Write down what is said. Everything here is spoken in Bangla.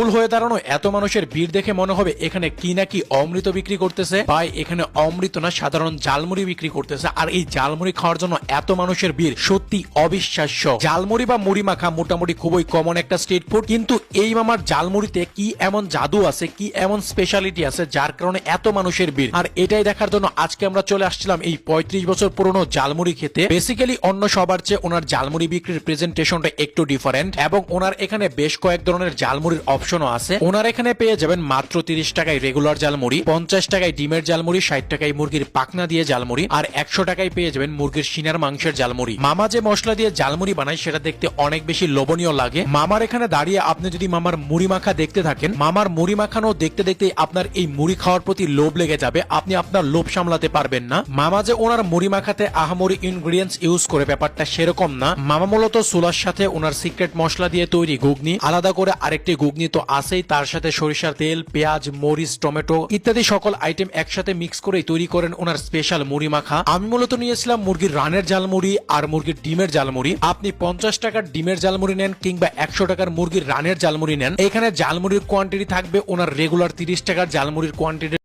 ফুল হয়ে দাঁড়ানো এত মানুষের ভিড় দেখে মনে হবে এখানে কি নাকি অমৃত বিক্রি করতেছে। ভাই এখানে অমৃত না, সাধারণ ঝালমুড়ি বিক্রি করতেছে। আর এই ঝালমুড়ি খাওয়ার জন্য এত মানুষের ভিড় সত্যি অবিশ্বাস্য। ঝালমুড়ি বা মুড়ি মাখা মোটামুটি খুবই কমন একটা স্ট্রিট ফুড, কিন্তু এই মামার ঝালমুড়িতে কি এমন জাদু আছে, কি এমন স্পেশালিটি আছে যার কারণে এত মানুষের ভিড়। আর এটাই দেখার জন্য আজকে আমরা চলে আসছিলাম এই 35 বছর পুরনো ঝালমুড়ি খেতে। বেসিক্যালি অন্য সবার চেয়ে ওনার ঝালমুড়ি বিক্রির প্রেজেন্টেশনটা একটু ডিফারেন্ট, এবং ওনার এখানে বেশ কয়েক ধরনের ঝালমুড়ির অপশনও আছে। ওনার এখানে পেয়ে যাবেন মাত্র 30 টাকায় রেগুলার ঝালমুড়ি, 50 টাকায় ডিমের ঝালমুড়ি, 60 টাকায় মুরগির পাখনা দিয়ে ঝালমুড়ি, আর 100 টাকায় পেয়ে যাবেন মুরগির সিনার মাংসের ঝালমুড়ি। মামা যে মশলা দিয়ে ঝালমুড়ি বানায় সেটা দেখতে অনেক বেশি লোভনীয় লাগে। মামার এখানে দাঁড়িয়ে আপনি যদি মামার মুড়ি মাখা দেখতে থাকেন, মামার মুড়ি মাখানো দেখতে দেখতে আপনার এই মুড়ি খাওয়ার প্রতি লোভ লেগে যাবে, আপনি আপনার লোভ সামলাতে পারবেন না। মামা যে ওনার মুড়ি মাখাতে আহামরি ইনগ্রিডিয়েন্টস ইউজ করে ব্যাপারটা সেরকম না। মামা মূলত চুলার সাথে ওনার সিক্রেট মশলা দিয়ে তৈরি ঘুগনি, আলাদা করে আরেকটি ঘুগনি তো আছেই, তার সাথে সরিষার তেল, পেঁয়াজ, মরিচ, টমেটো ইত্যাদি সকল আইটেম একসাথে মিক্স করে তৈরি করেন ওনার স্পেশাল মুড়ি মাখা। আমি মূলত নিয়েছিলাম মুরগির রানের ঝালমুড়ি আর মুরগির ডিমের ঝালমুড়ি। আপনি 50 টাকার ডিমের ঝালমুড়ি নেন কিংবা 100 টাকার মুরগির রানের ঝালমুড়ি নেন, এখানে ঝালমুড়ির কোয়ান্টিটি থাকবে ওনার রেগুলার 30 টাকার ঝালমুড়ির কোয়ান্টিটি